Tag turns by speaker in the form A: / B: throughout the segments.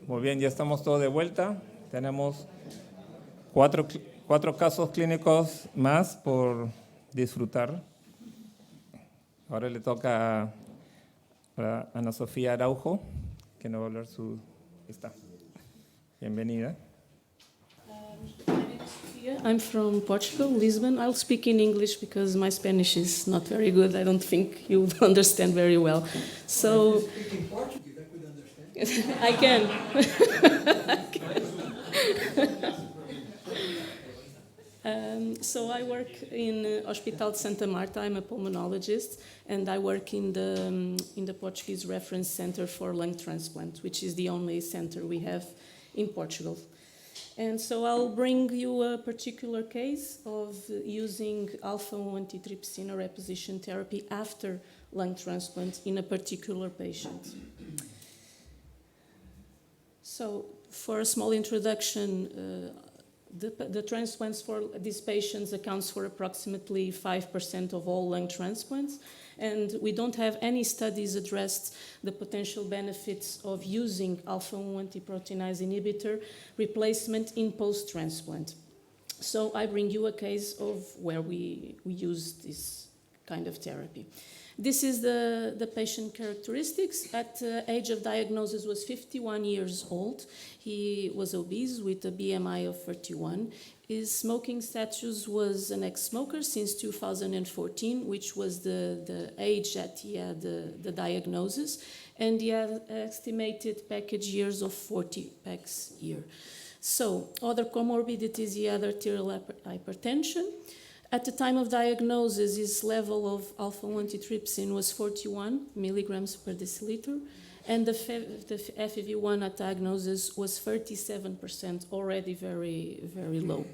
A: Muy bien, ya estamos todos de vuelta. Tenemos cuatro casos clínicos más por disfrutar. Ahora le toca a Ana Sofía Araujo, que nos va a hablar su... Está. Bienvenida.
B: My name is Sofia. I'm from Portugal, Lisbon. I'll speak in English because my Spanish is not very good. I don't think you will understand very well. So,
C: if you speak in Portuguese, I could understand.
B: I can. So I work in Hospital de Santa Marta. I'm a pulmonologist, and I work in the Portuguese Reference Center for Lung Transplant, which is the only center we have in Portugal. And so I'll bring you a particular case of using Alpha-1 Antitripsina reposition therapy after lung transplant in a particular patient. So for a small introduction, the transplants for these patients accounts for approximately 5% of all lung transplants, and we don't have any studies addressed the potential benefits of using Alpha-1 antiproteinase inhibitor replacement in post-transplant. So I bring you a case of where we use this kind of therapy. This is the patient characteristics. At age of diagnosis was 51 years old. He was obese with a BMI of 31. His smoking status was an ex-smoker since 2014, which was the age that he had the diagnosis, and he had estimated package years of 40 packs year. So other comorbidities, he had arterial hypertension. At the time of diagnosis, his level of alpha-1 antitrypsin was 41 milligrams per deciliter, and the FEV1 at diagnosis was 37%, already very, very low.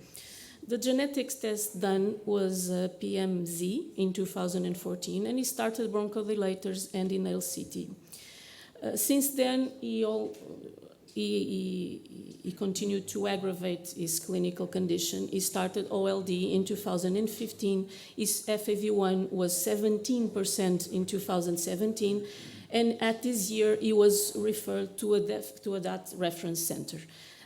B: The genetics test done was PMZ in 2014, and he started bronchodilators and inhaled CT. Since then, he continued to aggravate his clinical condition. He started OLD in 2015. His FEV1 was 17% in 2017. And at this year, he was referred to a DAT reference center.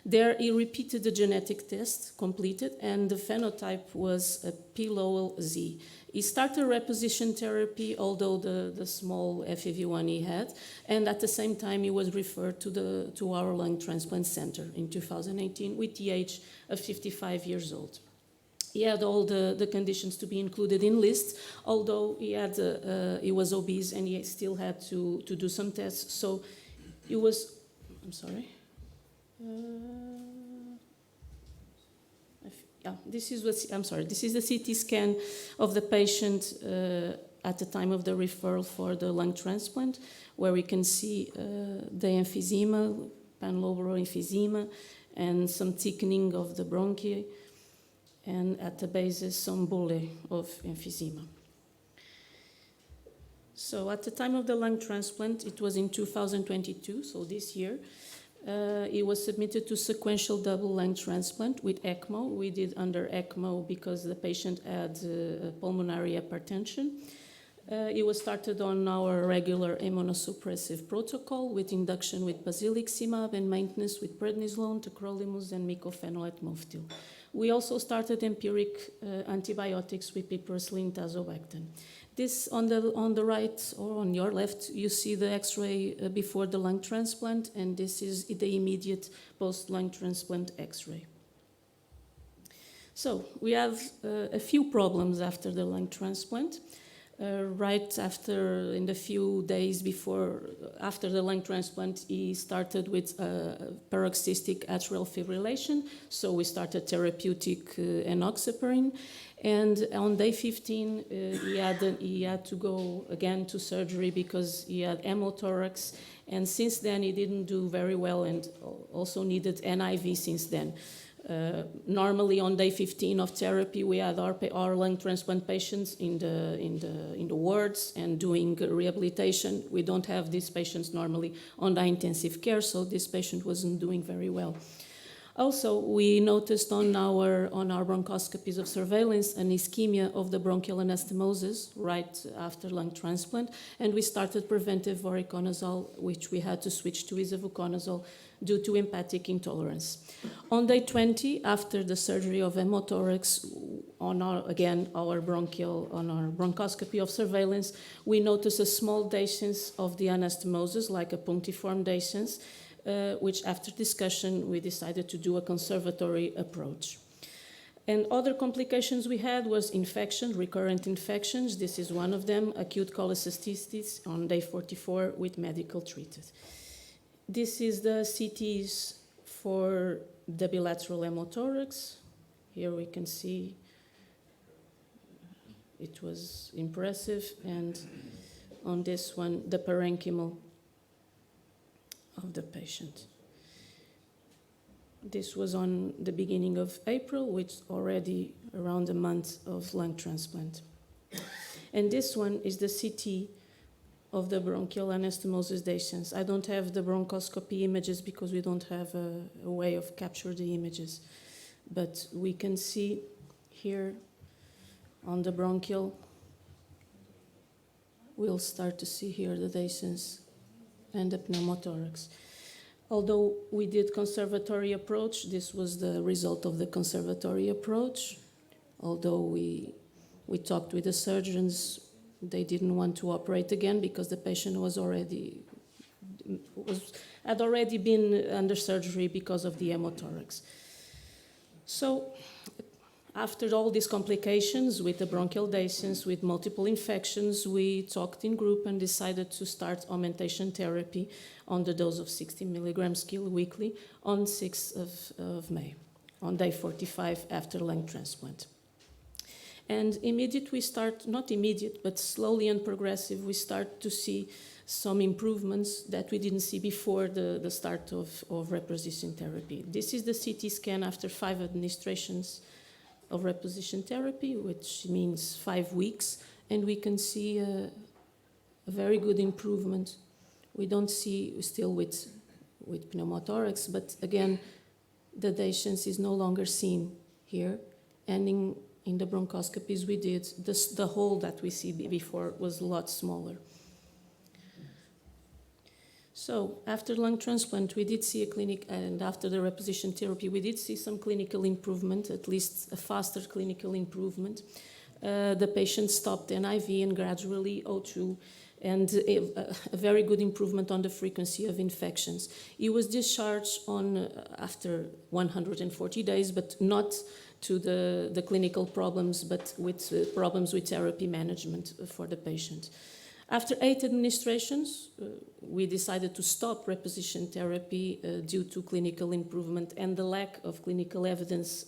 B: There, he repeated the genetic test, completed, and the phenotype was a P-Lowell-Z. He started reposition therapy, although the small FEV1 he had, and at the same time he was referred to our lung transplant center in 2018 with the age of 55 years old. He had all the conditions to be included in lists, although he was obese and he still had to do some tests. So he was, I'm sorry. This is the CT scan of the patient at the time of the referral for the lung transplant, where we can see the emphysema, panlobar emphysema, and some thickening of the bronchi, and at the basis some bullae of emphysema. So at the time of the lung transplant, it was in 2022, so this year, he was submitted to sequential double lung transplant with ECMO. We did under ECMO because the patient had pulmonary hypertension. He was started on our regular immunosuppressive protocol with induction with basiliximab and maintenance with prednisolone, tacrolimus, and mycophenolate mofetil. We also started empiric antibiotics with piperacillin tazobactam. This on the right or on your left, you see the X-ray before the lung transplant, and this is the immediate post-lung transplant X-ray. So we have a few problems after the lung transplant. Right after, in the few days after the lung transplant, he started with paroxystic atrial fibrillation. So we started therapeutic enoxaparin. And on day 15, he had to go again to surgery because he had hemothorax. And since then, he didn't do very well and also needed NIV since then. Normally on day 15 of therapy, we had our lung transplant patients in the wards and doing rehabilitation. We don't have these patients normally on the intensive care, so this patient wasn't doing very well. Also, we noticed on our bronchoscopies of surveillance an ischemia of the bronchial anastomosis right after lung transplant, and we started preventive voriconazole, which we had to switch to isovuconazole due to hepatic intolerance. On day 20, after the surgery of hemothorax, on our bronchoscopy of surveillance, we noticed a small dehiscence of the anastomosis, like a punctiform dehiscence, which after discussion we decided to do a conservatory approach. And other complications we had was infection, recurrent infections. This is one of them, acute cholecystitis on day 44 with medical treated. This is the CTs for the bilateral hemothorax. Here we can see it was impressive, and on this one, the parenchymal of the patient. This was on the beginning of April, which already around a month of lung transplant. And this one is the CT of the bronchial anastomosis dehiscence. I don't have the bronchoscopy images because we don't have a way of capture the images. But we can see here on the bronchial, we'll start to see here the dehiscence and the pneumothorax. Although we did conservatory approach, this was the result of the conservatory approach. Although we talked with the surgeons, they didn't want to operate again because the patient had already been under surgery because of the hemothorax. So after all these complications with the bronchial dehiscence, with multiple infections, we talked in group and decided to start augmentation therapy on the dose of 60 milligrams kilo weekly on 6th of May, on day 45 after lung transplant. And not immediate, but slowly and progressive, we start to see some improvements that we didn't see before the start of reposition therapy. This is the CT scan after 5 administrations of reposition therapy, which means 5 weeks, and we can see a very good improvement. We don't see still with pneumothorax, but again, the dehiscence is no longer seen here, and in the bronchoscopies we did, the hole that we see before was a lot smaller. So after lung transplant, we did see and after the reposition therapy, we did see some clinical improvement, at least a faster clinical improvement. The patient stopped NIV and gradually O2, and a very good improvement on the frequency of infections. He was discharged after 140 days, but not to the clinical problems, but with problems with therapy management for the patient. After 8 administrations, we decided to stop reposition therapy due to clinical improvement and the lack of clinical evidence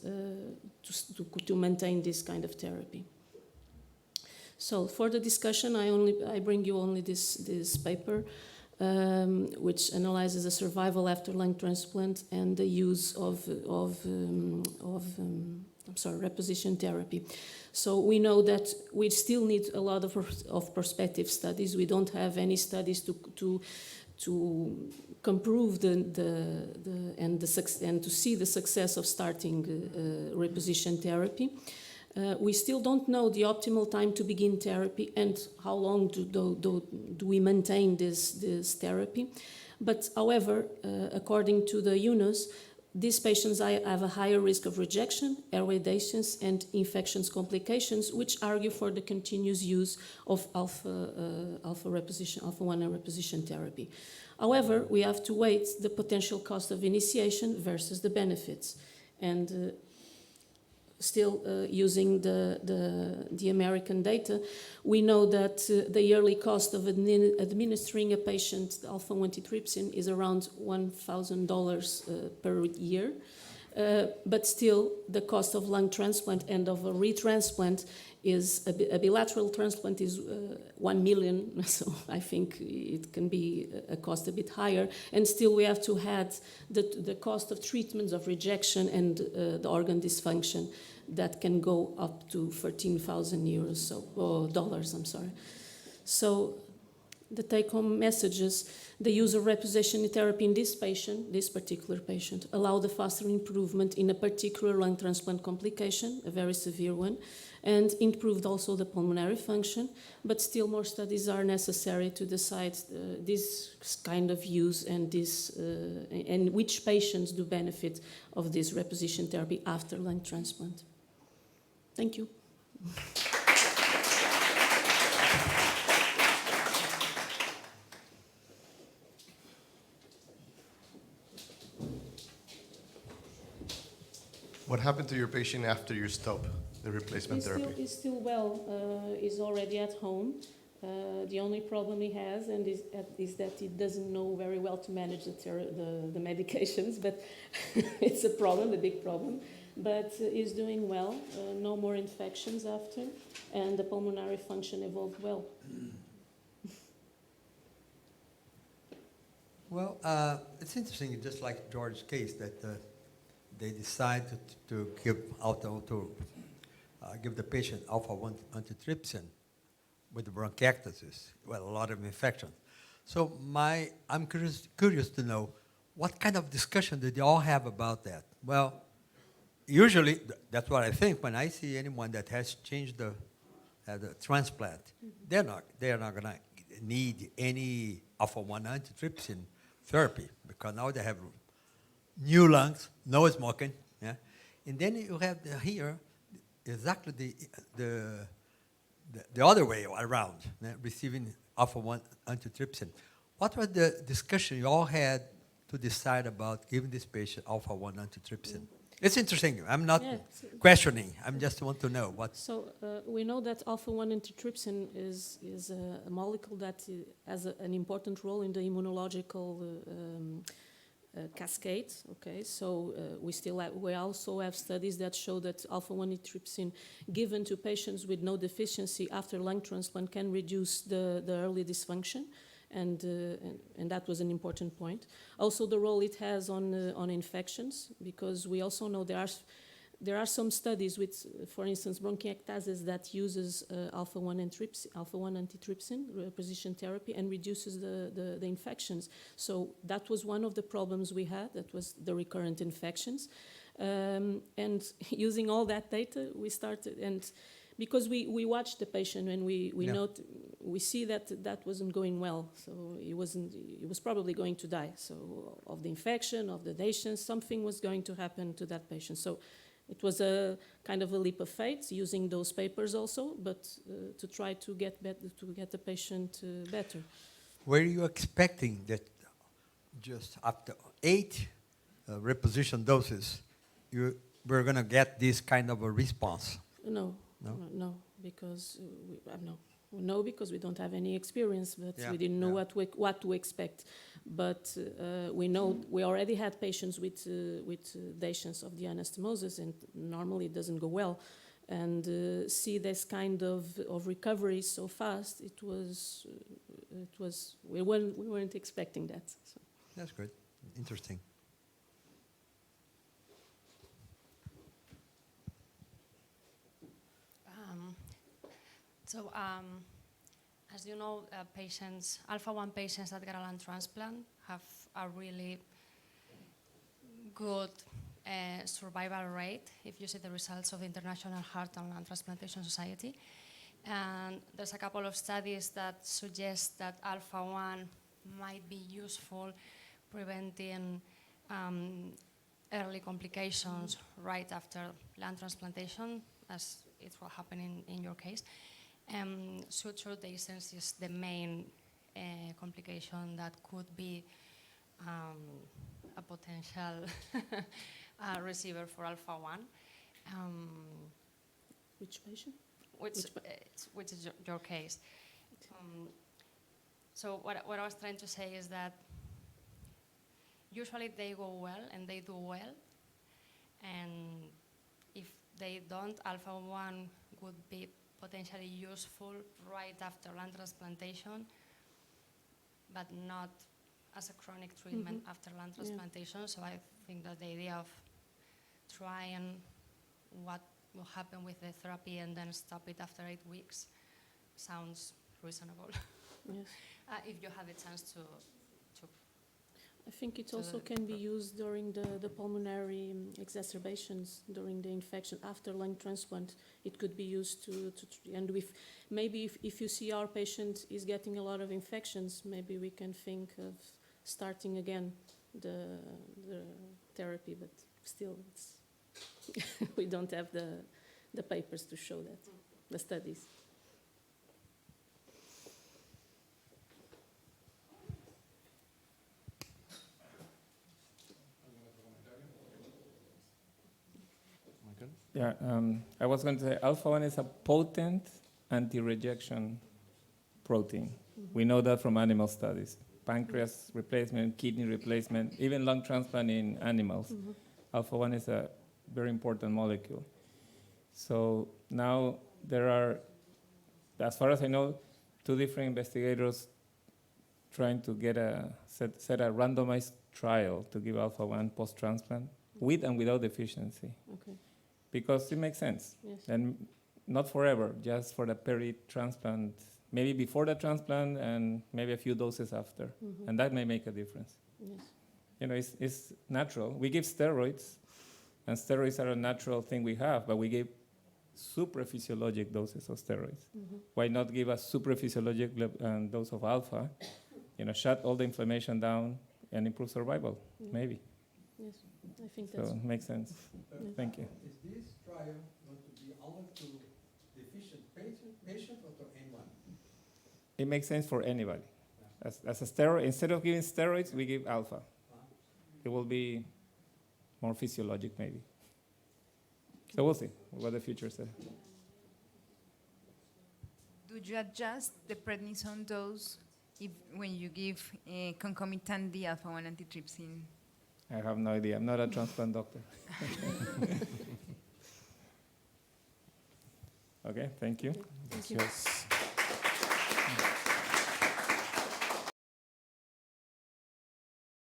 B: to maintain this kind of therapy. So for the discussion, I bring you only this paper, which analyzes the survival after lung transplant and the use of reposition therapy. So we know that we still need a lot of prospective studies. We don't have any studies to prove and to see the success of starting reposition therapy. We still don't know the optimal time to begin therapy and how long do we maintain this therapy. But however, according to the UNOS, these patients have a higher risk of rejection, airway dehiscence, and infections complications, which argue for the continuous use of Alpha-1 reposition therapy. However, we have to weigh the potential cost of initiation versus the benefits. And still using the American data, we know that the yearly cost of administering a patient alpha-1 antitrypsin is around $1,000 per year. But still, the cost of lung transplant and of a retransplant is, a bilateral transplant is 1 million, so I think it can be a cost a bit higher. And still we have to add the cost of treatments of rejection and the organ dysfunction that can go up to 13,000 euros, dollars, I'm sorry. So the take-home messages, the use of repositioning therapy in this patient, this particular patient, allowed a faster improvement in a particular lung transplant complication, a very severe one, and improved also the pulmonary function, but still more studies are necessary to decide this kind of use and which patients do benefit of this reposition therapy after lung transplant. Thank you.
D: What happened to your patient after you stopped the replacement therapy?
B: He's still well. He's already at home. The only problem he has is that he doesn't know very well to manage the medications, but it's a problem, a big problem. But he's doing well. No more infections after, and the pulmonary function evolved well.
C: Well, it's interesting, just like George's case, that they decide to give give the patient Alpha-1 antitrypsin with the bronchiectasis, well, a lot of infections. So I'm curious to know, what kind of discussion did you all have about that? Well, usually, that's what I think when I see anyone that has changed the transplant, they're not going to need any Alpha-1 antitrypsin therapy, because now they have new lungs, no smoking, yeah? And then you have here exactly the other way around, yeah? Receiving Alpha-1 antitrypsin. What was the discussion you all had to decide about giving this patient Alpha-1 antitrypsin? It's interesting. I'm not questioning. I just want to know what.
B: So we know that Alpha-1 antitrypsin is a molecule that has an important role in the immunological cascade. Okay, so we also have studies that show that Alpha-1 antitrypsin given to patients with no deficiency after lung transplant can reduce the early dysfunction. And that was an important point. Also, the role it has on infections, because we also know there are some studies with, for instance, bronchiectasis that uses Alpha-1 antitrypsin reposition therapy and reduces the infections. So that was one of the problems we had. That was the recurrent infections, and using all that data, we started and. Because we watched the patient and we see that wasn't going well, so he was probably going to die. So of the infection, of the sedation, something was going to happen to that patient. So it was a kind of a leap of faith using those papers also, but to try to get the patient better.
C: Were you expecting that just after 8 reposition doses, you were going to get this kind of a response?
B: No. No, because because we don't have any experience, but we didn't know what to expect. But we know we already had patients with sedation of the anastomosis, and normally it doesn't go well. And see this kind of recovery so fast, we weren't expecting that. So.
C: That's good, interesting.
E: So, as you know, Alpha-1 patients that get a lung transplant have a really good survival rate if you see the results of the International Heart and Lung Transplantation Society. And there's a couple of studies that suggest that Alpha-1 might be useful preventing early complications right after lung transplantation, as it will happen in your case. Suture dehiscence is the main complication that could be a potential receiver for Alpha-1.
B: Which patient?
E: Which is your case. So what I was trying to say is that usually they go well and they do well, and if they don't, Alpha-1 would be potentially useful right after lung transplantation, but not as a chronic treatment after lung transplantation. So I think that the idea of trying what will happen with the therapy and then stop it after 8 weeks sounds reasonable.
B: Yes.
E: if you have a chance to
B: I think it
E: So
B: also
E: the-
B: can be used during the pulmonary exacerbations during the infection after lung transplant. It could be used and maybe if you see our patient is getting a lot of infections, maybe we can think of starting again the therapy, but still it's we don't have the papers to show that, the studies.
A: Yeah, I was going to say Alpha-1 is a potent anti-rejection protein. We know that from animal studies. Pancreas replacement, kidney replacement, even lung transplant in animals. Alpha-1 is a very important molecule. So now there are, as far as I know, 2 different investigators trying to get set a randomized trial to give Alpha-1 post-transplant with and without deficiency.
B: Okay.
A: Because it makes sense.
B: Yes.
A: And not forever, just for the peri-transplant, maybe before the transplant and maybe a few doses after. And that may make a difference.
B: Yes.
A: You know, it's natural. We give steroids, and steroids are a natural thing we have, but we give supraphysiologic doses of steroids. Why not give a supraphysiologic dose of alpha, shut all the inflammation down and improve survival, maybe.
B: Yes, I think
A: So
B: that's
A: it makes sense. Thank you.
C: Is this trial going to be only to deficient patient or to anyone?
A: It makes sense for anybody. As a steroid, instead of giving steroids, we give alpha. It will be more physiologic, maybe. So we'll see what the future says.
F: Do you adjust the prednisone dose when you give concomitant the alpha-1 antitrypsin?
A: I have no idea. I'm not a transplant doctor. Okay, thank you.
B: Thank you.
A: Cheers.